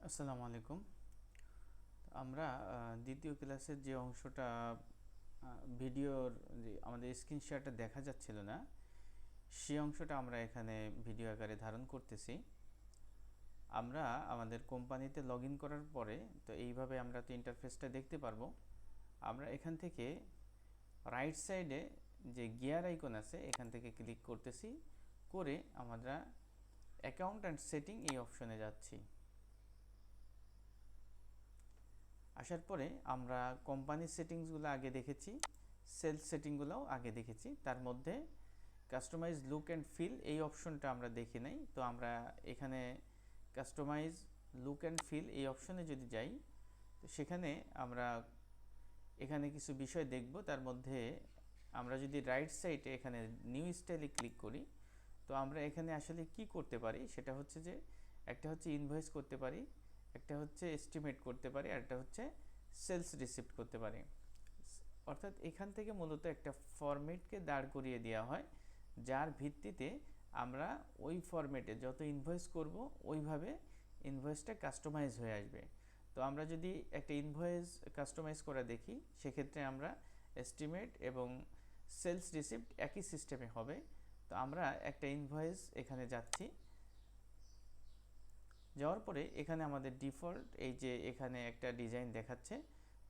আসসালামু আলাইকুম। আমরা দ্বিতীয় ক্লাসের যে অংশটা ভিডিওর যে আমাদের স্ক্রিন শেয়ারটা দেখা যাচ্ছিল না, সেই অংশটা আমরা এখানে ভিডিও আকারে ধারণ করতেছি। আমরা আমাদের কোম্পানিতে লগ ইন করার পরে তো এইভাবে আমরা তো ইন্টারফেসটা দেখতে পারবো। আমরা এখান থেকে রাইট সাইডে যে গিয়ার আইকন আছে এখান থেকে ক্লিক করতেছি, করে আমরা অ্যাকাউন্ট অ্যান্ড সেটিং এই অপশনে যাচ্ছি। আসার পরে আমরা কোম্পানির সেটিংসগুলো আগে দেখেছি, সেলস সেটিংগুলোও আগে দেখেছি। তার মধ্যে কাস্টমাইজ লুক অ্যান্ড ফিল এই অপশনটা আমরা দেখি নাই। তো আমরা এখানে কাস্টমাইজ লুক অ্যান্ড ফিল এই অপশনে যদি যাই, তো সেখানে আমরা এখানে কিছু বিষয় দেখব। তার মধ্যে আমরা যদি রাইট সাইডে এখানে নিউ স্টাইলে ক্লিক করি, তো আমরা এখানে আসলে কি করতে পারি সেটা হচ্ছে যে একটা হচ্ছে ইনভয়েস করতে পারি, একটা হচ্ছে এস্টিমেট করতে পারি, আর একটা হচ্ছে সেলস রিসিপ্ট করতে পারি। অর্থাৎ এখান থেকে মূলত একটা ফরম্যাটকে দাঁড় করিয়ে দেওয়া হয়, যার ভিত্তিতে আমরা ওই ফরম্যাটে যত ইনভয়েস করব ওইভাবে ইনভয়েসটা কাস্টমাইজ হয়ে আসবে। তো আমরা যদি একটা ইনভয়েস কাস্টমাইজ করা দেখি, সেক্ষেত্রে আমরা এস্টিমেট এবং সেলস রিসিপ্ট একই সিস্টেমে হবে। তো আমরা একটা ইনভয়েস এখানে যাচ্ছি, যাওয়ার পরে এখানে আমাদের ডিফল্ট এই যে এখানে একটা ডিজাইন দেখাচ্ছে।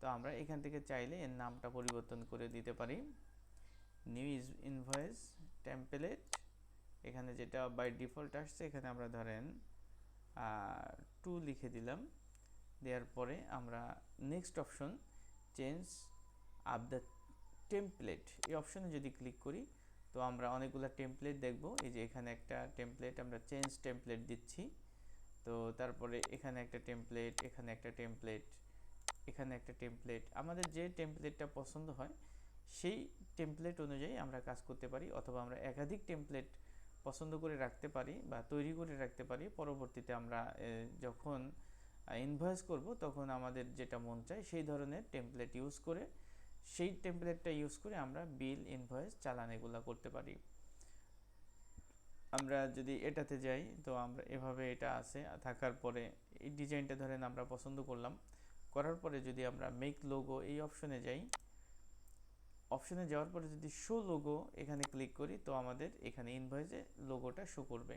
তো আমরা এখান থেকে চাইলে এর নামটা পরিবর্তন করে দিতে পারি, নিউ ইনভয়েস টেমপ্লেট। এখানে যেটা বাই ডিফল্ট আসছে এখানে আমরা ধরেন 2 লিখে দিলাম। দেওয়ার পরে আমরা next option change up the template এই অপশনে যদি ক্লিক করি, তো আমরা অনেকগুলো টেমপ্লেট দেখব। এই যে এখানে একটা টেমপ্লেট আমরা চেঞ্জ টেমপ্লেট দিচ্ছি। তো তারপরে এখানে একটা টেমপ্লেট, এখানে একটা টেমপ্লেট, এখানে একটা টেমপ্লেট। আমাদের যে টেমপ্লেটটা পছন্দ হয় সেই টেমপ্লেট অনুযায়ী আমরা কাজ করতে পারি, অথবা আমরা একাধিক টেমপ্লেট পছন্দ করে রাখতে পারি বা তৈরি করে রাখতে পারি। পরবর্তীতে আমরা যখন ইনভয়েস করব তখন আমাদের যেটা মন চায় সেই ধরনের টেমপ্লেট ইউজ করে, সেই টেমপ্লেটটা ইউজ করে আমরা বিল, ইনভয়েস, চালান এগুলো করতে পারি। আমরা যদি এটাতে যাই, তো আমরা এভাবে এটা আছে থাকার পরে এই ডিজাইনটা ধরেন আমরা পছন্দ করলাম। করার পরে যদি আমরা মেক লোগো এই অপশনে যাই, অপশনে যাওয়ার পরে যদি শো লোগো এখানে ক্লিক করি, তো আমাদের এখানে ইনভয়েসে লোগোটা শো করবে।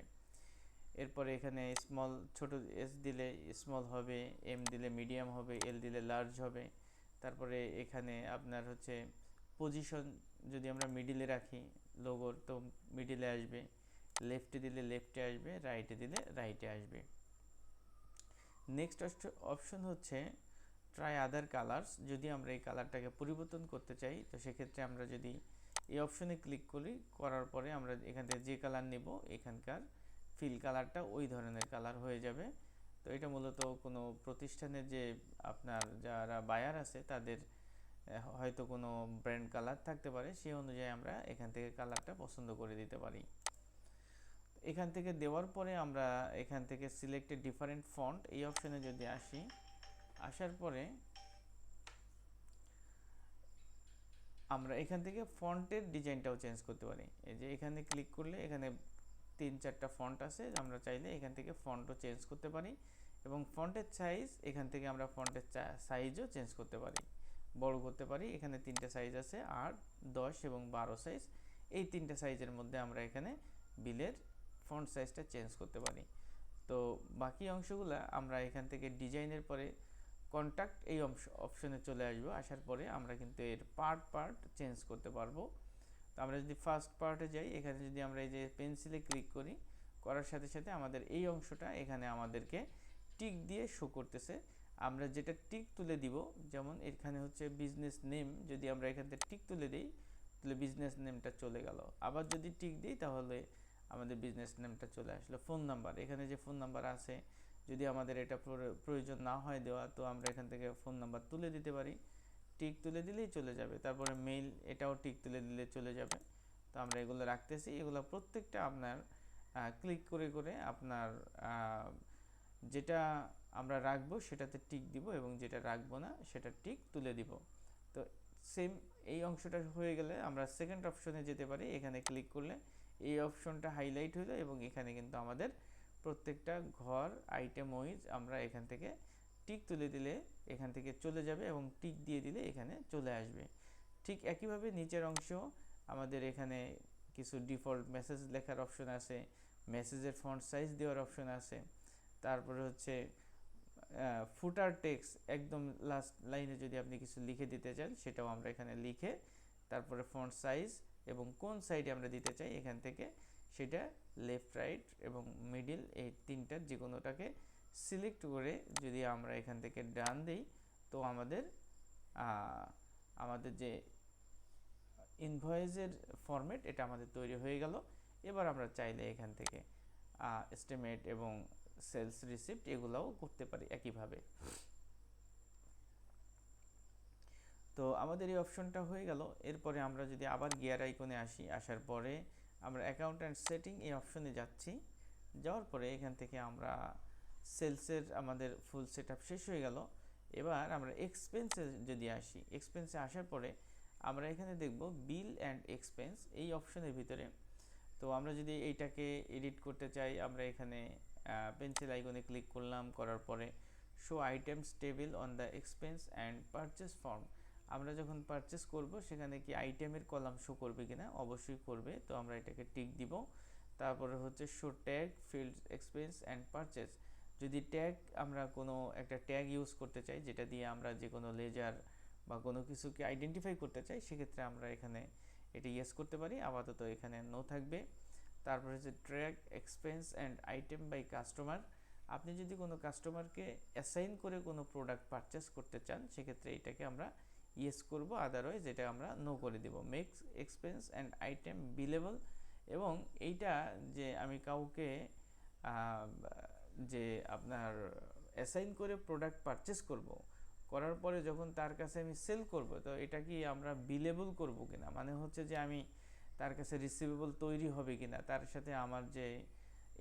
এরপরে এখানে স্মল, ছোট এস দিলে স্মল হবে, এম দিলে মিডিয়াম হবে, এল দিলে লার্জ হবে। তারপরে এখানে আপনার হচ্ছে পজিশন যদি আমরা মিডিলে রাখি লোগোর, তো মিডিলে আসবে, লেফটে দিলে লেফটে আসবে, রাইটে দিলে রাইটে আসবে। নেক্সট অপশন হচ্ছে ট্রাই আদার কালার্স। যদি আমরা এই কালারটাকে পরিবর্তন করতে চাই, তো সেক্ষেত্রে আমরা যদি এই অপশনে ক্লিক করি, করার পরে আমরা এখান থেকে যে কালার নেব এখানকার ফিল কালারটা ওই ধরনের কালার হয়ে যাবে। তো এটা মূলত কোনো প্রতিষ্ঠানের যে আপনার যারা বায়ার আছে তাদের হয়তো কোনো ব্র্যান্ড কালার থাকতে পারে, সেই অনুযায়ী আমরা এখান থেকে কালারটা পছন্দ করে দিতে পারি। এখান থেকে দেওয়ার পরে আমরা এখান থেকে সিলেক্টেড ডিফারেন্ট ফন্ট এই অপশনে যদি আসি, আসার পরে আমরা এখান থেকে ফন্টের ডিজাইনটাও চেঞ্জ করতে পারি। এই যে এখানে ক্লিক করলে এখানে 3-4টা ফন্ট আছে, আমরা চাইলে এখান থেকে ফন্টও চেঞ্জ করতে পারি, এবং ফন্টের সাইজ এখান থেকে আমরা ফন্টের সাইজও চেঞ্জ করতে পারি, বড় করতে পারি। এখানে 3টে সাইজ আছে, 8, 10 এবং 12 সাইজ। এই 3টে সাইজের মধ্যে আমরা এখানে বিলের ফন্ট সাইজটা চেঞ্জ করতে পারি। তো বাকি অংশগুলো আমরা এখান থেকে ডিজাইনের পরে কন্ট্যাক্ট এই অপশনে চলে আসবো। আসার পরে আমরা কিন্তু এর পার্ট চেঞ্জ করতে পারবো। তো আমরা যদি ফার্স্ট পার্টে যাই, এখানে যদি আমরা এই যে পেন্সিলে ক্লিক করি, করার সাথে সাথে আমাদের এই অংশটা এখানে আমাদেরকে টিক দিয়ে শো করতেছে। আমরা যেটা টিক তুলে দিব, যেমন এখানে হচ্ছে বিজনেস নেম, যদি আমরা এখান থেকে টিক তুলে দিই তাহলে বিজনেস নেমটা চলে গেল। আবার যদি টিক দিই তাহলে আমাদের বিজনেস নেমটা চলে আসলো। ফোন নাম্বার, এখানে যে ফোন নাম্বার আছে, যদি আমাদের এটা প্রয়োজন না হয় দেওয়া, তো আমরা এখান থেকে ফোন নাম্বার তুলে দিতে পারি, টিক তুলে দিলেই চলে যাবে। তারপরে মেইল, এটাও টিক তুলে দিলে চলে যাবে। তো আমরা এগুলো রাখতেছি, এগুলো প্রত্যেকটা আপনার ক্লিক করে করে আপনার যেটা আমরা রাখবো সেটাতে টিক দিব, এবং যেটা রাখবো না সেটা টিক তুলে দিব। তো সেম এই অংশটা হয়ে গেলে আমরা সেকেন্ড অপশনে যেতে পারি। এখানে ক্লিক করলে এই অপশনটা হাইলাইট হলো, এবং এখানে কিন্তু আমাদের প্রত্যেকটা ঘর আইটেম ওয়াইজ আমরা এখান থেকে টিক তুলে দিলে এখান থেকে চলে যাবে এবং টিক দিয়ে দিলে এখানে চলে আসবে। ঠিক একইভাবে নিচের অংশ আমাদের এখানে কিছু ডিফল্ট মেসেজ লেখার অপশন আছে, মেসেজের ফন্ট সাইজ দেওয়ার অপশন আছে, তারপরে হচ্ছে ফুটার টেক্সট একদম লাস্ট লাইনে যদি আপনি কিছু লিখে দিতে চান সেটাও আমরা এখানে লিখে তারপরে ফন্ট সাইজ এবং কোন সাইডে আমরা দিতে চাই এখান থেকে সেটা লেফট রাইট এবং মিডিল এই তিনটার যে কোনোটাকে সিলেক্ট করে যদি আমরা এখান থেকে ডান দিই তো আমাদের যে ইনভয়েসের ফরম্যাট এটা আমাদের তৈরি হয়ে গেল। এবার আমরা চাইলে এখান থেকে এস্টিমেট এবং সেলস রিসিপ্ট এগুলাও করতে পারি একইভাবে। তো আমাদের এই অপশনটা হয়ে গেল। এরপরে আমরা যদি আবার গিয়ার আইকনে আসি, আসার পরে আমরা অ্যাকাউন্ট অ্যান্ড সেটিং এই অপশনে যাচ্ছি। যাওয়ার পরে এখান থেকে আমরা সেলসের আমাদের ফুল সেটআপ শেষ হয়ে গেল। এবার আমরা এক্সপেন্সে যদি আসি, এক্সপেন্সে আসার পরে আমরা এখানে দেখব বিল অ্যান্ড এক্সপেন্স এই অপশনের ভিতরে। তো আমরা যদি এইটাকে এডিট করতে চাই আমরা এখানে পেন্সিল আইকনে ক্লিক করলাম, করার পরে show items table on the expense and purchase form. আমরা যখন পারচেস করব সেখানে কি আইটেমের কলাম শো করবে কিনা, অবশ্যই করবে। তো আমরা এটাকে টিক দিব। তারপরে হচ্ছে show tag field expense and purchase. যদি ট্যাগ আমরা কোনো একটা ট্যাগ ইউজ করতে চাই যেটা দিয়ে আমরা যে কোনো লেজার বা কোনো কিছুকে আইডেন্টিফাই করতে চাই সেক্ষেত্রে আমরা এখানে এটা ইয়েস করতে পারি, আপাতত এখানে নো থাকবে। তারপরে হচ্ছে track expense and item by customer. আপনি যদি কোনো কাস্টমারকে অ্যাসাইন করে কোনো প্রোডাক্ট পারচেস করতে চান সেক্ষেত্রে এটাকে আমরা ইয়েস করব, আদারওয়াইজ এটা আমরা নো করে দেব। Makes expense and item billable. এবং এইটা যে আমি কাউকে যে আপনার অ্যাসাইন করে প্রোডাক্ট পারচেস করব, করার পরে যখন তার কাছে আমি সেল করব তো এটা কি আমরা বিলেবল করব কিনা, মানে হচ্ছে যে আমি তার কাছে রিসিভেবল তৈরি হবে কিনা, তার সাথে আমার যে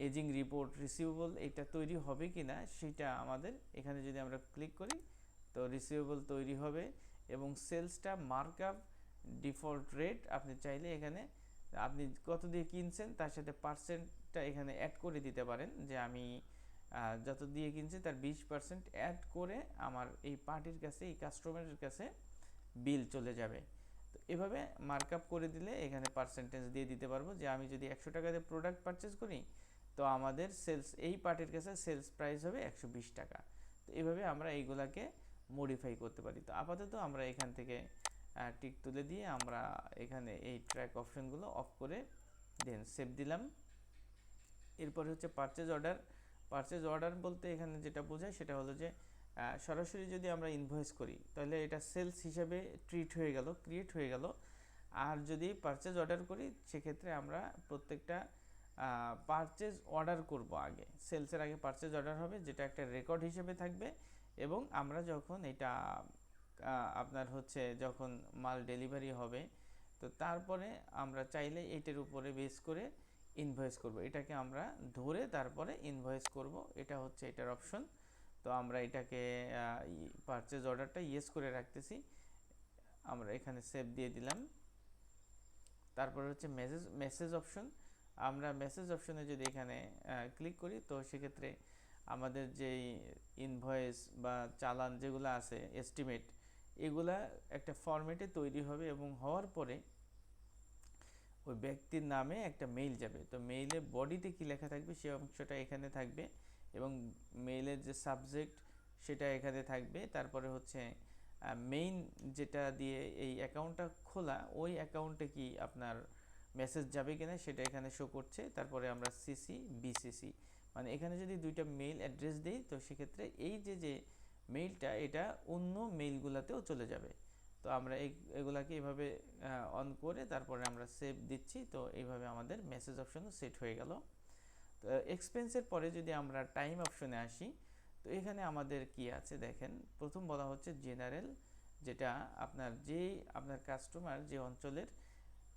এজিং রিপোর্ট রিসিভেবল এটা তৈরি হবে কিনা সেটা আমাদের এখানে যদি আমরা ক্লিক করি তো রিসিভেবল তৈরি হবে। এবং সেলসটা মার্কআপ ডিফল্ট রেট আপনি চাইলে এখানে আপনি কত দিয়ে কিনছেন তার সাথে পার্সেন্টটা এখানে অ্যাড করে দিতে পারেন, যে আমি যত দিয়ে কিনছি তার 20% অ্যাড করে আমার এই পার্টির কাছে, এই কাস্টমারের কাছে বিল চলে যাবে। তো এভাবে মার্কআপ করে দিলে এখানে পার্সেন্টেজ দিয়ে দিতে পারবো, যে আমি যদি 100 টাকা দিয়ে প্রোডাক্ট পারচেস করি তো আমাদের সেলস এই পার্টির কাছে সেলস প্রাইস হবে 120 টাকা। তো এভাবে আমরা এইগুলাকে মডিফাই করতে পারি। তো আপাতত আমরা এখান থেকে টিক তুলে দিয়ে আমরা এখানে এই ট্র্যাক অপশনগুলো অফ করে দেন সেভ দিলাম। এরপরে হচ্ছে পারচেজ অর্ডার। পারচেজ অর্ডার বলতে এখানে যেটা বোঝায় সেটা হলো যে সরাসরি যদি আমরা ইনভয়েস করি তাহলে এটা সেলস হিসাবে ট্রিট হয়ে গেল, ক্রিয়েট হয়ে গেল। আর যদি পারচেজ অর্ডার করি সেক্ষেত্রে আমরা প্রত্যেকটা পারচেজ অর্ডার করব আগে, সেলসের আগে পারচেজ অর্ডার হবে যেটা একটা রেকর্ড হিসেবে থাকবে। এবং আমরা যখন এটা আপনার হচ্ছে যখন মাল ডেলিভারি হবে তো তারপরে আমরা চাইলে এটার উপরে বেস করে ইনভয়েস করব, এটাকে আমরা ধরে তারপরে ইনভয়েস করব, এটা হচ্ছে এটার অপশন। তো আমরা এটাকে পারচেজ অর্ডারটা ইয়েস করে রাখতেছি, আমরা এখানে সেভ দিয়ে দিলাম। তারপরে হচ্ছে মেসেজ অপশন। আমরা মেসেজ অপশনে যদি এখানে ক্লিক করি তো সেক্ষেত্রে আমাদের যেই ইনভয়েস বা চালান যেগুলো আছে এস্টিমেট এগুলা একটা ফরম্যাটে তৈরি হবে এবং হওয়ার পরে ওই ব্যক্তির নামে একটা মেইল যাবে। তো মেইলে বডিতে কি লেখা থাকবে সেই অংশটা এখানে থাকবে এবং মেইলের যে সাবজেক্ট সেটা এখানে থাকবে। তারপরে হচ্ছে মেইন যেটা দিয়ে এই অ্যাকাউন্টটা খোলা ওই অ্যাকাউন্টে কি আপনার মেসেজ যাবে কিনা সেটা এখানে শো করছে। তারপরে আমরা সিসি বিসিসি মানে এখানে যদি দুইটা মেইল অ্যাড্রেস দিই তো সেক্ষেত্রে এই যে মেইলটা এটা অন্য মেইলগুলোতেও চলে যাবে। তো আমরা এগুলাকে এভাবে অন করে তারপরে আমরা সেভ দিচ্ছি। তো এইভাবে আমাদের মেসেজ অপশনও সেট হয়ে গেল। তো এক্সপেন্সের পরে যদি আমরা টাইম অপশনে আসি তো এখানে আমাদের কি আছে দেখেন, প্রথম বলা হচ্ছে জেনারেল, যেটা আপনার কাস্টমার যে অঞ্চলের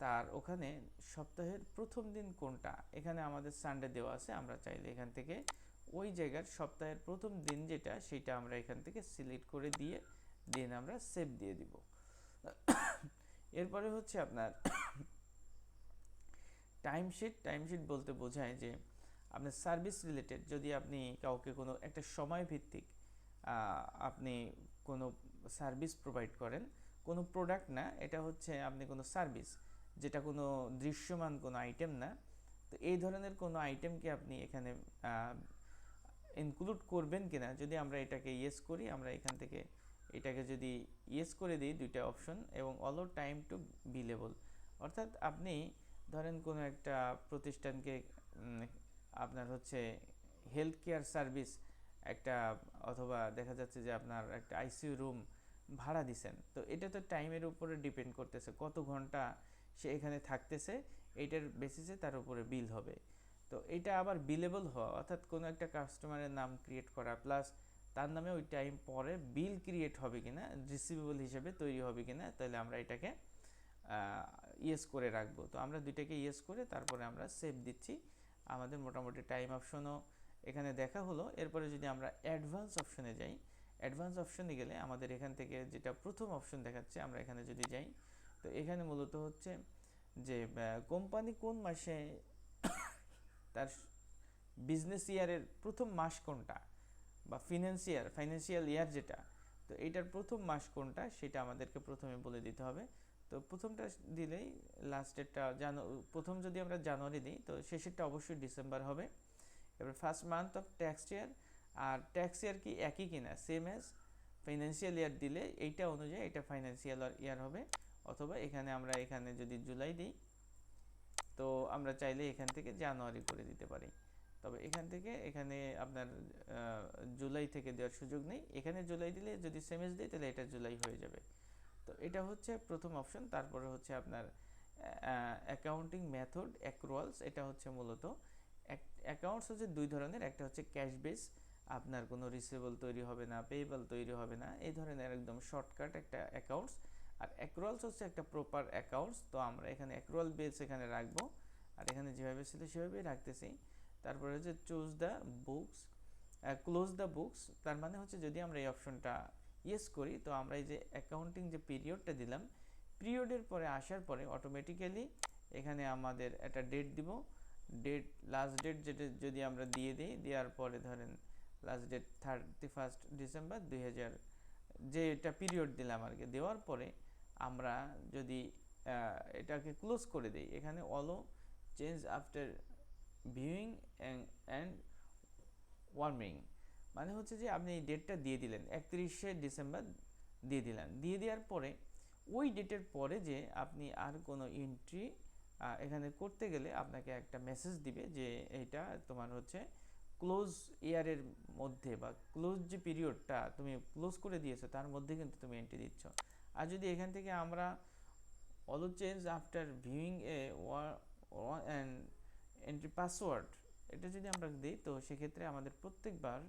তার ওখানে সপ্তাহের প্রথম দিন কোনটা, এখানে আমাদের সানডে দেওয়া আছে, আমরা চাইলে এখান থেকে ওই জায়গার সপ্তাহের প্রথম দিন যেটা সেটা আমরা এখান থেকে সিলেক্ট করে দিয়ে দেন আমরা সেভ দিয়ে দিব। এরপরে হচ্ছে আপনার টাইমশিট। টাইমশিট বলতে বোঝায় যে আপনার সার্ভিস রিলেটেড, যদি আপনি কাউকে কোনো একটা সময় ভিত্তিক আপনি কোনো সার্ভিস প্রোভাইড করেন, কোনো প্রোডাক্ট না, এটা হচ্ছে আপনি কোনো সার্ভিস, যেটা কোনো দৃশ্যমান কোনো আইটেম না, তো এই ধরনের কোনো আইটেমকে আপনি এখানে ইনক্লুড করবেন কিনা, যদি আমরা এটাকে ইয়েস করি, আমরা এখান থেকে এটাকে যদি ইয়েস করে দিই দুইটা অপশন, এবং অলো টাইম টু বিলেবল, অর্থাৎ আপনি ধরেন কোনো একটা প্রতিষ্ঠানকে আপনার হচ্ছে হেলথ কেয়ার সার্ভিস একটা, অথবা দেখা যাচ্ছে যে আপনার একটা আইসিইউ রুম ভাড়া দিছেন, তো এটা তো টাইমের উপরে ডিপেন্ড করতেছে, কত ঘন্টা সে এখানে থাকতেছে, এইটার বেসিসে তার উপরে বিল হবে। তো এটা আবার বিলেবল হওয়া, অর্থাৎ কোনো একটা কাস্টমারের নাম ক্রিয়েট করা প্লাস তার নামে ওই টাইম পরে বিল ক্রিয়েট হবে কিনা, রিসিভেবল হিসেবে তৈরি হবে কিনা, তাহলে আমরা এটাকে ইয়েস করে রাখবো। তো আমরা দুইটাকে ইয়েস করে তারপরে আমরা সেভ দিচ্ছি। আমাদের মোটামুটি টাইম অপশনও এখানে দেখা হলো। এরপরে যদি আমরা অ্যাডভান্স অপশনে যাই, অ্যাডভান্স অপশনে গেলে আমাদের এখান থেকে যেটা প্রথম অপশন দেখাচ্ছে, আমরা এখানে যদি যাই, তো এখানে মূলত হচ্ছে যে কোম্পানি কোন মাসে তার বিজনেস ইয়ারের প্রথম মাস কোনটা, বা ফাইন্যান্সিয়াল ইয়ার যেটা, তো এইটার প্রথম মাস কোনটা সেটা আমাদেরকে প্রথমে বলে দিতে হবে। তো প্রথমটা দিলেই লাস্টেরটা প্রথম যদি আমরা জানুয়ারি দিই, তো শেষেরটা অবশ্যই ডিসেম্বর হবে। এবার first month of tax year, আর ট্যাক্স ইয়ার কি একই কিনা, সেম অ্যাজ ফাইন্যান্সিয়াল ইয়ার দিলে এইটা অনুযায়ী এটা ফাইন্যান্সিয়াল ইয়ার হবে। অথবা এখানে আমরা এখানে যদি জুলাই দিই, তো আমরা চাইলে এখান থেকে জানুয়ারি করে দিতে পারি। তবে এখান থেকে এখানে আপনার জুলাই থেকে দেওয়ার সুযোগ নেই, এখানে জুলাই দিলে যদি সেমেজ দিই তাহলে এটা জুলাই হয়ে যাবে। তো এটা হচ্ছে প্রথম অপশন। তারপরে হচ্ছে আপনার অ্যাকাউন্টিং মেথড অ্যাক্রুয়ালস, এটা হচ্ছে মূলত অ্যাকাউন্টস হচ্ছে দুই ধরনের, একটা হচ্ছে ক্যাশ বেস, আপনার কোনো রিসিভেবল তৈরি হবে না, পেয়েবল তৈরি হবে না, এই ধরনের একদম শর্টকাট একটা অ্যাকাউন্টস। আর অ্যাক্রুয়ালস হচ্ছে একটা প্রপার অ্যাকাউন্টস, তো আমরা এখানে অ্যাক্রুয়াল বেস এখানে রাখবো, আর এখানে যেভাবে ছিল সেভাবেই রাখতেছি। তারপরে হচ্ছে choose the books, close the books, তার মানে হচ্ছে যদি আমরা এই অপশনটা ইয়েস করি, তো আমরা এই যে অ্যাকাউন্টিং যে পিরিয়ডটা দিলাম, পিরিয়ডের পরে আসার পরে অটোমেটিক্যালি এখানে আমাদের একটা ডেট দিব, ডেট লাস্ট ডেট যেটা যদি আমরা দিয়ে দিই, দেওয়ার পরে ধরেন লাস্ট ডেট 31 ডিসেম্বর 2000, যে এটা পিরিয়ড দিলাম আর কি, দেওয়ার পরে আমরা যদি এটাকে ক্লোজ করে দিই, এখানে allow change after viewing and warming, মানে হচ্ছে যে আপনি এই ডেটটা দিয়ে দিলেন 31শে ডিসেম্বর দিয়ে দিলেন, দিয়ে দেওয়ার পরে ওই ডেটের পরে যে আপনি আর কোনো এন্ট্রি এখানে করতে গেলে আপনাকে একটা মেসেজ দিবে যে এইটা তোমার হচ্ছে ক্লোজ ইয়ারের মধ্যে, বা ক্লোজ যে পিরিয়ডটা তুমি ক্লোজ করে দিয়েছো তার মধ্যে কিন্তু তুমি এন্ট্রি দিচ্ছ। আর যদি এখান থেকে আমরা অলো চেঞ্জ আফটার ভিউইং এ অ্যান্ড এন্ট্রি পাসওয়ার্ড, এটা যদি আমরা দিই, তো সেক্ষেত্রে আমাদের প্রত্যেকবার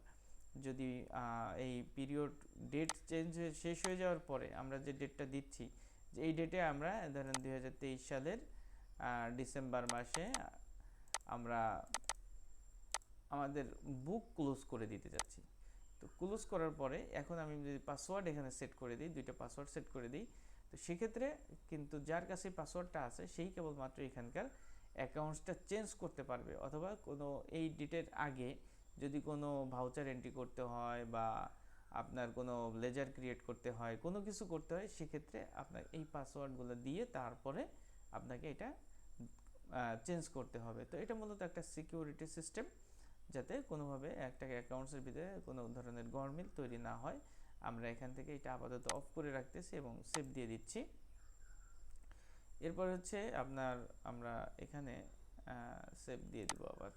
যদি এই পিরিয়ড ডেট চেঞ্জ শেষ হয়ে যাওয়ার পরে আমরা যে ডেটটা দিচ্ছি, যে এই ডেটে আমরা ধরেন 2023 সালের ডিসেম্বর মাসে আমরা আমাদের বুক ক্লোজ করে দিতে যাচ্ছি, তো ক্লোজ করার পরে এখন আমি যদি পাসওয়ার্ড এখানে সেট করে দিই, দুইটা পাসওয়ার্ড সেট করে দিই, তো সেক্ষেত্রে কিন্তু যার কাছে পাসওয়ার্ডটা আছে সেই কেবলমাত্র এখানকার অ্যাকাউন্টসটা চেঞ্জ করতে পারবে। অথবা কোনো এই ডেটের আগে যদি কোনো ভাউচার এন্ট্রি করতে হয়, বা আপনার কোনো লেজার ক্রিয়েট করতে হয়, কোনো কিছু করতে হয়, সেক্ষেত্রে আপনার এই পাসওয়ার্ডগুলো দিয়ে তারপরে আপনাকে এটা চেঞ্জ করতে হবে। তো এটা মূলত একটা সিকিউরিটি সিস্টেম, যাতে কোনোভাবে একটা অ্যাকাউন্টসের ভিতরে কোনো ধরনের গরমিল তৈরি না হয়। আমরা এখান থেকে এটা আপাতত অফ করে রাখতেছি এবং সেভ দিয়ে দিচ্ছি। এরপর হচ্ছে আপনার আমরা এখানে সেভ দিয়ে দিব আবার।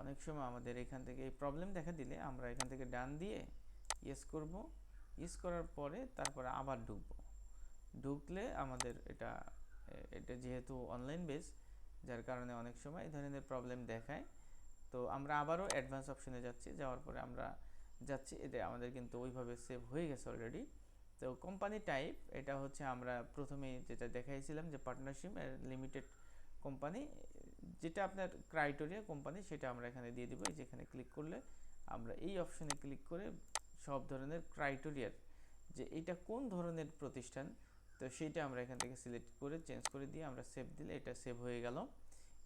অনেক সময় আমাদের এখান থেকে এই প্রবলেম দেখা দিলে আমরা এখান থেকে ডান দিয়ে ইয়েস করব, ইয়েস করার পরে তারপরে আবার ঢুকলে আমাদের এটা যেহেতু অনলাইন বেস, যার কারণে অনেক সময় এই ধরনের প্রবলেম দেখায়। তো আমরা আবারও অ্যাডভান্স অপশনে যাচ্ছি, যাওয়ার পরে আমরা যাচ্ছি, এটা আমাদের কিন্তু ওইভাবে সেভ হয়ে গেছে অলরেডি। তো কোম্পানি টাইপ, এটা হচ্ছে আমরা প্রথমে যেটা দেখাইছিলাম যে পার্টনারশিপ লিমিটেড কোম্পানি, যেটা আপনার ক্রাইটেরিয়া কোম্পানি সেটা আমরা এখানে দিয়ে দিব। এই যেখানে ক্লিক করলে আমরা এই অপশনে ক্লিক করে সব ধরনের ক্রাইটেরিয়ার যে এটা কোন ধরনের প্রতিষ্ঠান, তো সেইটা আমরা এখান থেকে সিলেক্ট করে চেঞ্জ করে দিয়ে আমরা সেভ দিলে এটা সেভ হয়ে গেল।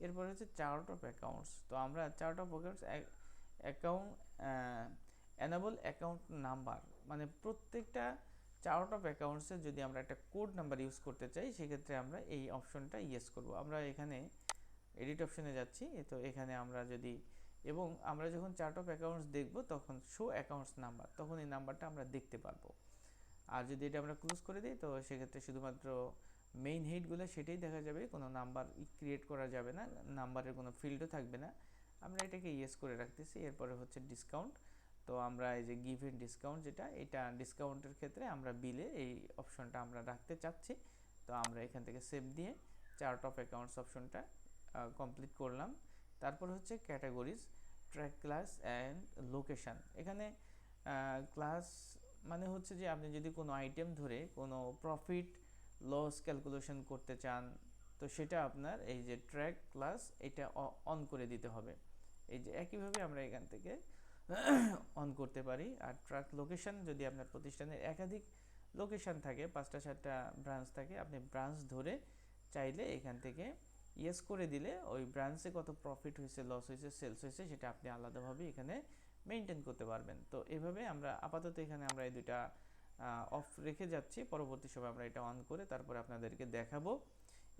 এরপর হচ্ছে চার্ট অফ অ্যাকাউন্টস। তো আমরা chart of accounts account enable account number, মানে প্রত্যেকটা চার্ট অফ অ্যাকাউন্টসে যদি আমরা একটা কোড নাম্বার ইউজ করতে চাই সেক্ষেত্রে আমরা এই অপশনটা ইয়েস করব। আমরা এখানে এডিট অপশনে যাচ্ছি, তো এখানে আমরা যদি, এবং আমরা যখন চার্ট অফ অ্যাকাউন্টস দেখব তখন শো অ্যাকাউন্টস নাম্বার, তখন এই নাম্বারটা আমরা দেখতে পারবো। আর যদি এটা আমরা ক্লোজ করে দিই তো সেক্ষেত্রে শুধুমাত্র মেইন হেডগুলো সেটাই দেখা যাবে, কোনো নাম্বার ক্রিয়েট করা যাবে না, নাম্বারের কোনো ফিল্ডও থাকবে না। আমরা এটাকে ইয়েস করে রাখতেছি। এরপরে হচ্ছে ডিসকাউন্ট। তো আমরা এই যে গিভেন ডিসকাউন্ট, যেটা এটা ডিসকাউন্টের ক্ষেত্রে আমরা বিলে এই অপশনটা আমরা রাখতে চাচ্ছি। তো আমরা এখান থেকে সেভ দিয়ে চার্ট অফ অ্যাকাউন্টস অপশনটা কমপ্লিট করলাম। তারপর হচ্ছে categories, track class and location. এখানে ক্লাস মানে হচ্ছে যে আপনি যদি কোনো আইটেম ধরে কোনো প্রফিট লস ক্যালকুলেশন করতে চান, তো সেটা আপনার এই যে ট্র্যাক ক্লাস এটা অন করে দিতে হবে। এই যে একইভাবে আমরা এখান থেকে অন করতে পারি। আর ট্র্যাক লোকেশন, যদি আপনার প্রতিষ্ঠানের একাধিক লোকেশন থাকে, 5টা 7টা ব্রাঞ্চ থাকে, আপনি ব্রাঞ্চ ধরে চাইলে এখান থেকে ইয়েস করে দিলে ওই ব্রাঞ্চে কত প্রফিট হয়েছে, লস হয়েছে, সেলস হয়েছে সেটা আপনি আলাদাভাবে এখানে মেনটেন করতে পারবেন। তো এভাবে আমরা আপাতত এখানে আমরা এই দুইটা অফ রেখে যাচ্ছি, পরবর্তী সময় আমরা এটা অন করে তারপরে আপনাদেরকে দেখাবো।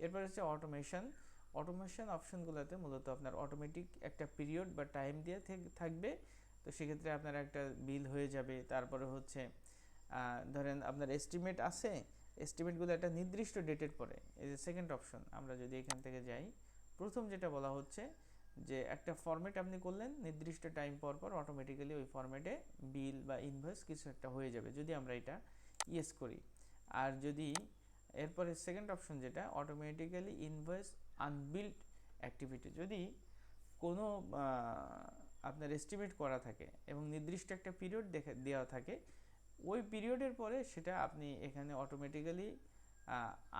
এরপর হচ্ছে অটোমেশন। অটোমেশন অপশনগুলোতে মূলত আপনার অটোমেটিক একটা পিরিয়ড বা টাইম দিয়ে থাকবে, তো সেক্ষেত্রে আপনার একটা বিল হয়ে যাবে। তারপরে হচ্ছে ধরেন আপনার এস্টিমেট আছে, এস্টিমেটগুলো একটা নির্দিষ্ট ডেটের পরে, এই যে সেকেন্ড অপশন, আমরা যদি এখান থেকে যাই, প্রথম যেটা বলা হচ্ছে যে একটা ফরম্যাট আপনি করলেন, নির্দিষ্ট টাইম পর পর অটোমেটিক্যালি ওই ফরম্যাটে বিল বা ইনভয়েস কিছু একটা হয়ে যাবে যদি আমরা এটা ইয়েস করি। আর যদি এরপরে সেকেন্ড অপশন যেটা অটোমেটিক্যালি ইনভয়েস আনবিল্ড অ্যাক্টিভিটি, যদি কোনো আপনার এস্টিমেট করা থাকে এবং নির্দিষ্ট একটা পিরিয়ড দেওয়া থাকে, ওই পিরিয়ডের পরে সেটা আপনি এখানে অটোমেটিক্যালি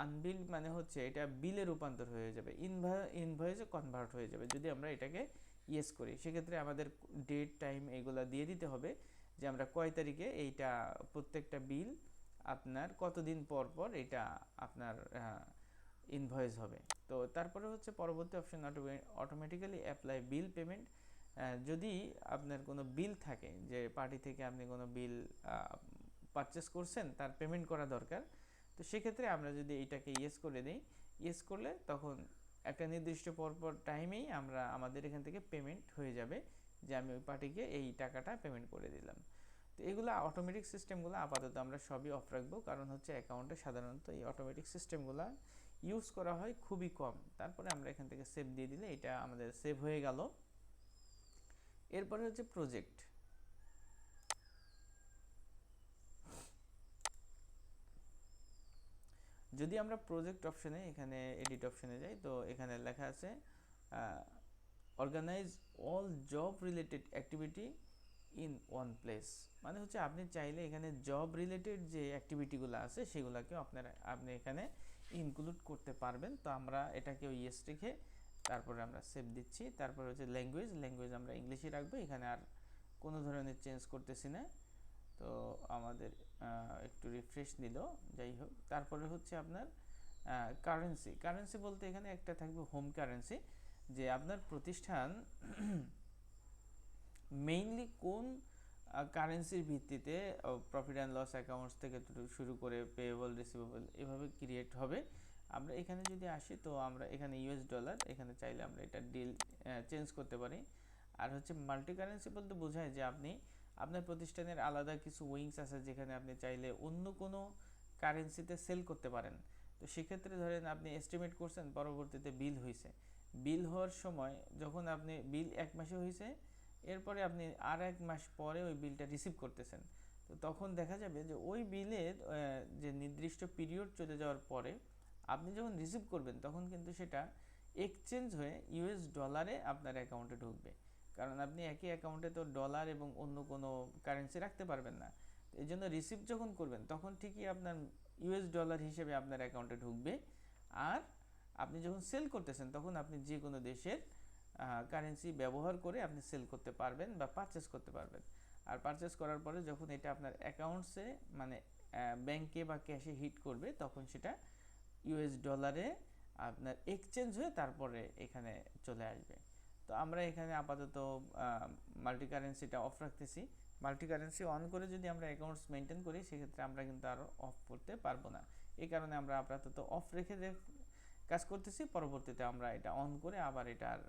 আনবিল মানে হচ্ছে এটা বিলে রূপান্তর হয়ে যাবে, ইনভয়েসে কনভার্ট হয়ে যাবে যদি আমরা এটাকে ইয়েস করি। সেক্ষেত্রে আমাদের ডেট টাইম এগুলা দিয়ে দিতে হবে যে আমরা কয় তারিখে এইটা প্রত্যেকটা বিল আপনার কতদিন পর পর এটা আপনার ইনভয়েস হবে। তো তারপরে হচ্ছে পরবর্তী option automatically apply bill payment. যদি আপনার কোনো বিল থাকে যে পার্টি থেকে আপনি কোনো বিল পারচেস করছেন, তার পেমেন্ট করা দরকার, তো সেক্ষেত্রে আমরা যদি এইটাকে ইয়েস করে দিই, ইয়েস করলে তখন একটা নির্দিষ্ট পরপর টাইমেই আমাদের এখান থেকে পেমেন্ট হয়ে যাবে যে আমি ওই পার্টিকে এই টাকাটা পেমেন্ট করে দিলাম। তো এগুলো অটোমেটিক সিস্টেমগুলো আপাতত আমরা সবই অফ রাখবো, কারণ হচ্ছে অ্যাকাউন্টে সাধারণত এই অটোমেটিক সিস্টেমগুলো ইউজ করা হয় খুবই কম। তারপরে আমরা এখান থেকে সেভ দিয়ে দিলে এটা আমাদের সেভ হয়ে গেল। এরপরে হচ্ছে প্রজেক্ট। যদি আমরা প্রজেক্ট অপশনে এখানে এডিট অপশনে যাই, তো এখানে লেখা আছে organise all job related activity in one place, মানে হচ্ছে আপনি চাইলে এখানে জব রিলেটেড যে অ্যাক্টিভিটিগুলো আছে সেগুলোকেও আপনি এখানে ইনক্লুড করতে পারবেন। তো আমরা এটাকে ইয়েস রেখে তারপরে আমরা সেভ দিচ্ছি। তারপরে হচ্ছে ল্যাঙ্গুয়েজ আমরা ইংলিশে রাখবো, এখানে আর কোনো ধরনের চেঞ্জ করতেছি না। তো আমাদের একটু রিফ্রেশ নিল, যাই হোক। তারপরে হচ্ছে আপনার কারেন্সি বলতে এখানে একটা থাকবে হোম কারেন্সি, যে আপনার প্রতিষ্ঠান মেইনলি কোন কারেন্সির ভিত্তিতে প্রফিট অ্যান্ড লস অ্যাকাউন্টস থেকে শুরু করে পেয়েবল রিসিভেবল এভাবে ক্রিয়েট হবে। আমরা এখানে যদি আসি, তো আমরা এখানে ইউএস ডলার, এখানে চাইলে আমরা এটা ডিল চেঞ্জ করতে পারি। আর হচ্ছে মাল্টি কারেন্সি বলতে বোঝায় যে আপনি আপনার প্রতিষ্ঠানের আলাদা কিছু উইংস আছে যেখানে আপনি চাইলে অন্য কোনো কারেন্সিতে সেল করতে পারেন। তো সেক্ষেত্রে ধরেন আপনি এস্টিমেট করছেন, পরবর্তীতে বিল হয়েছে, বিল হওয়ার সময় যখন আপনি বিল 1 মাসে হয়েছে, এরপরে আপনি আর 1 মাস পরে ওই বিলটা রিসিভ করতেছেন, তো তখন দেখা যাবে যে ওই বিলের যে নির্দিষ্ট পিরিয়ড চলে যাওয়ার পরে আপনি যখন রিসিভ করবেন তখন কিন্তু সেটা এক্সচেঞ্জ হয়ে ইউএস ডলারে আপনার অ্যাকাউন্টে ঢুকবে, কারণ আপনি একই অ্যাকাউন্টে তো ডলার এবং অন্য কোনো কারেন্সি রাখতে পারবেন না। এই জন্য রিসিভ যখন করবেন তখন ঠিকই আপনার ইউএস ডলার হিসেবে আপনার অ্যাকাউন্টে ঢুকবে, আর আপনি যখন সেল করতেছেন তখন আপনি যে কোনো দেশের কারেন্সি ব্যবহার করে আপনি সেল করতে পারবেন বা পারচেস করতে পারবেন। আর পারচেস করার পরে যখন এটা আপনার অ্যাকাউন্টসে মানে ব্যাংকে বা ক্যাশে হিট করবে তখন সেটা ইউএস ডলারে আপনার এক্সচেঞ্জ হয়ে তারপরে এখানে চলে আসবে। তো আমরা এখানে আপাতত মাল্টি কারেন্সিটা অফ রাখতেছি। মাল্টি কারেন্সি অন করে যদি আমরা অ্যাকাউন্টস মেনটেন করি সেক্ষেত্রে আমরা কিন্তু আরও অফ করতে পারবো না। এই কারণে আমরা আপাতত অফ রেখে কাজ করতেছি। পরবর্তীতে আমরা এটা অন করে আবার এটার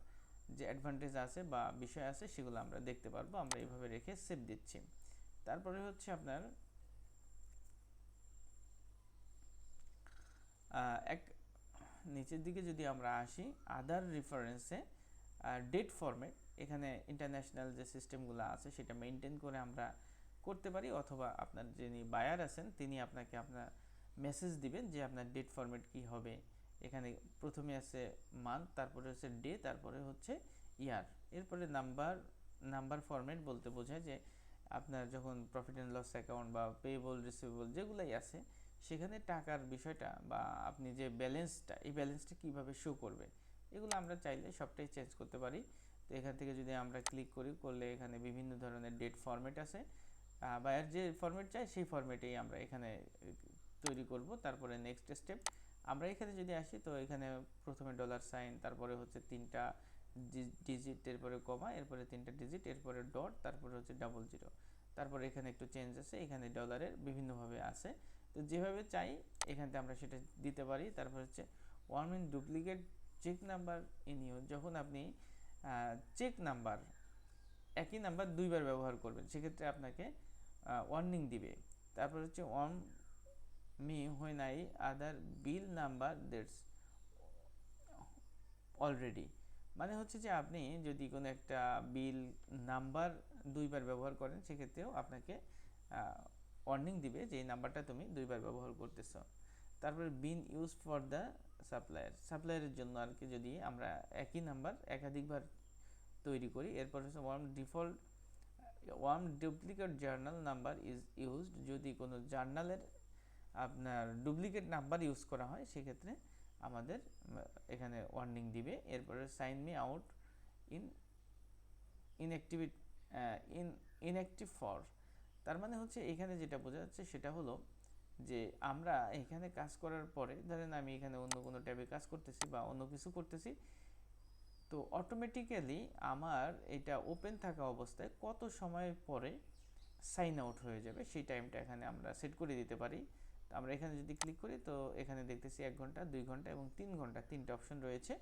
যে অ্যাডভান্টেজ আছে বা বিষয় আছে সেগুলো আমরা দেখতে পারবো। আমরা এইভাবে রেখে সেভ দিচ্ছি। তারপরে হচ্ছে আপনার এক নিচের দিকে যদি আমরা আসি আদার রেফারেন্সে ডেট ফরম্যাট, এখানে ইন্টারন্যাশনাল যে সিস্টেমগুলো আছে সেটা মেনটেন করে আমরা করতে পারি, অথবা আপনার যিনি বায়ার আছেন তিনি আপনাকে আপনার মেসেজ দিবেন যে আপনার ডেট ফরম্যাট কি হবে। এখানে প্রথমে আছে মান্থ, তারপরে হচ্ছে ডে, তারপরে হচ্ছে ইয়ার, এরপরে নাম্বার ফরম্যাট বলতে বোঝায় যে আপনার যখন প্রফিট অ্যান্ড লস অ্যাকাউন্ট বা পেয়েবল রিসিভেবল যেগুলোই আছে সেখানে টাকার বিষয়টা বা আপনি যে ব্যালেন্সটা, এই ব্যালেন্সটা কীভাবে শো করবে, এগুলো আমরা চাইলে সবটাই চেঞ্জ করতে পারি। তো এখান থেকে যদি আমরা ক্লিক করলে এখানে বিভিন্ন ধরনের ডেট ফরম্যাট আছে, বায়ার যে ফরম্যাট চাই সেই ফরম্যাটেই আমরা এখানে তৈরি করব। তারপরে নেক্সট স্টেপ আমরা এখানে যদি আসি তো এখানে প্রথমে ডলার সাইন, তারপরে হচ্ছে 3টা ডিজিট, এরপরে কমা, এরপরে 3টা ডিজিট, এরপরে ডট, তারপরে হচ্ছে 00, তারপরে এখানে একটু চেঞ্জ আছে, এখানে ডলারের বিভিন্নভাবে আছে। তো যেভাবে চাই এখান থেকে আমরা সেটা দিতে পারি। তারপর হচ্ছে warn me duplicate cheque number in use, যখন আপনি চেক নাম্বার একই নাম্বার দুইবার ব্যবহার করবেন সেক্ষেত্রে আপনাকে ওয়ার্নিং দিবে। তারপর হচ্ছে one me when I other bill number that's already, মানে হচ্ছে যে আপনি যদি কোনো একটা বিল নাম্বার দুইবার ব্যবহার করেন সেক্ষেত্রেও আপনাকে ওয়ার্নিং দিবে যে এই নাম্বারটা তুমি দুইবার ব্যবহার করতেছ। তারপরে বিন ইউজ ফর দ্য সাপ্লায়ারের জন্য আর কি, যদি আমরা একই নাম্বার একাধিকবার তৈরি করি। এরপর হচ্ছে one duplicate journal number is used, যদি কোনো জার্নালের আপনার ডুপ্লিকেট নাম্বার ইউজ করা হয় সেক্ষেত্রে আমাদের এখানে ওয়ার্নিং দিবে। এরপরে sign me out in inactive for, তার মানে হচ্ছে এখানে যেটা বোঝা যাচ্ছে সেটা হলো যে আমরা এখানে কাজ করার পরে ধরেন আমি এখানে অন্য কোনো ট্যাবে কাজ করতেছি বা অন্য কিছু করতেছি, তো অটোমেটিক্যালি আমার এটা ওপেন থাকা অবস্থায় কত সময় পরে সাইন আউট হয়ে যাবে সেই টাইমটা এখানে আমরা সেট করে দিতে পারি। তো আমরা এখানে যদি ক্লিক করি তো এখানে দেখতেছি 1 ঘন্টা, 2 ঘন্টা এবং 3 ঘন্টা, 3টে অপশন রয়েছে,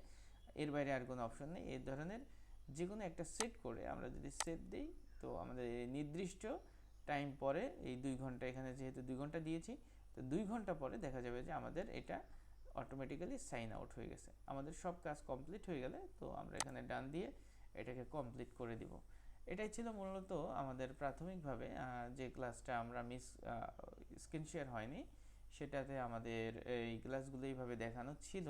এর বাইরে আর কোনো অপশন নেই। এই ধরনের যে কোনো একটা সেট করে আমরা যদি সেভ দিই তো আমাদের এই নির্দিষ্ট টাইম পরে এই 2 ঘন্টা, এখানে যেহেতু 2 ঘন্টা দিয়েছি তো 2 ঘন্টা পরে দেখা যাবে যে আমাদের এটা অটোমেটিক্যালি সাইন আউট হয়ে গেছে। আমাদের সব কাজ কমপ্লিট হয়ে গেলে তো আমরা এখানে ডান দিয়ে এটাকে কমপ্লিট করে দিব। এটাই ছিল মূলত আমাদের প্রাথমিকভাবে যে ক্লাসটা আমরা স্ক্রিন শেয়ার হয়নি সেটাতে আমাদের এই ক্লাসগুলো এইভাবে দেখানো ছিল।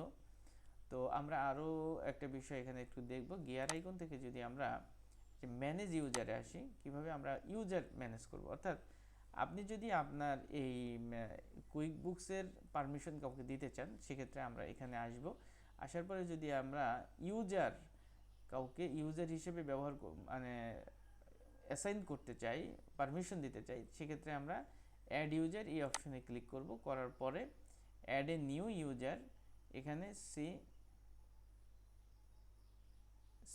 তো আমরা আরও একটা বিষয় এখানে একটু দেখব, গিয়ার আইকন থেকে যদি আমরা যে ম্যানেজ ইউজারে আসি, কিভাবে আমরা ইউজার ম্যানেজ করব, অর্থাৎ আপনি যদি আপনার এই কুইক বুকসের পারমিশন কাউকে দিতে চান সেক্ষেত্রে আমরা এখানে আসব। আসার পরে যদি আমরা কাউকে ইউজার হিসেবে ব্যবহার মানে অ্যাসাইন করতে চাই, পারমিশন দিতে চাই, সেক্ষেত্রে আমরা অ্যাড ইউজার এই অপশনে ক্লিক করব। করার পরে অ্যাড এ নিউ ইউজার, এখানে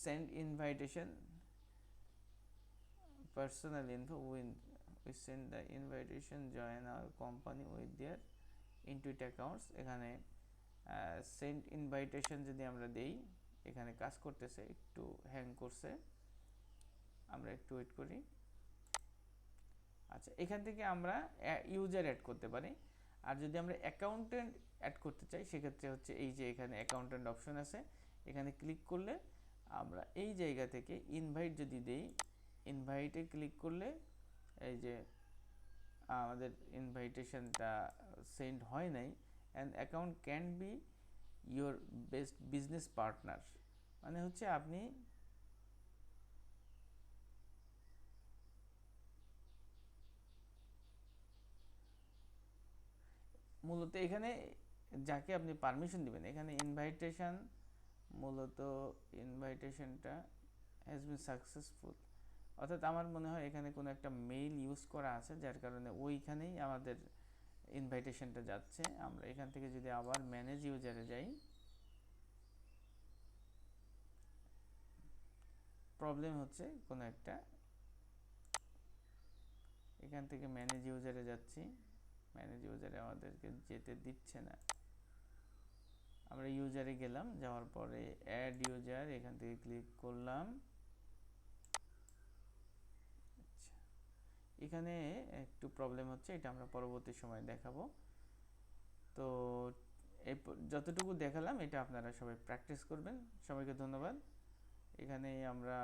send invitation personal info, we send the invitation join our company with their intuit accounts। এখানে সেন্ড ইনভাইটেশন যদি আমরা দেই, এখানে কাজ করতেছে, একটু হ্যাং করছে, আমরা একটু ওয়েট করি। আচ্ছা, এখান থেকে আমরা ইউজার অ্যাড করতে পারি। আর যদি আমরা অ্যাকাউন্টেন্ট অ্যাড করতে চাই সেক্ষেত্রে হচ্ছে এই যে এখানে অ্যাকাউন্টেন্ট অপশন আছে, এখানে ক্লিক করলে আমরা এই জায়গা থেকে ইনভাইট যদি দেই, ইনভাইটে ক্লিক করলে এই যে আমাদের ইনভাইটেশনটা সেন্ড হয় নাই। And account can be your best business partner, মানে হচ্ছে আপনি মূলত এখানে যাকে আপনি পারমিশন দিবেন, এখানে মূলত ইনভাইটেশনটা হ্যাজ বিন সাকসেসফুল, অর্থাৎ আমার মনে হয় এখানে কোনো একটা মেইল ইউজ করা আছে, যার কারণে ওইখানেই আমাদের ইনভাইটেশনটা যাচ্ছে। আমরা এখান থেকে যদি আবার ম্যানেজ ইউজারে যাই, প্রবলেম হচ্ছে কোনো একটা, এখান থেকে ম্যানেজ ইউজারে যাচ্ছি, ম্যানেজ ইউজারে আমাদেরকে যেতে দিচ্ছে না। আমরা ইউজারে গেলাম, যাওয়ার পরে অ্যাড ইউজার, এখান থেকে ক্লিক করলাম। আচ্ছা, এখানে একটু প্রবলেম হচ্ছে, এটা আমরা পরবর্তী সময় দেখাবো। তো এই যতটুকু দেখালাম এটা আপনারা সবাই প্র্যাকটিস করবেন। সবাইকে ধন্যবাদ। এখানেই আমরা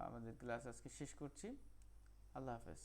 আমাদের ক্লাস আজকে শেষ করছি। আল্লাহ হাফেজ।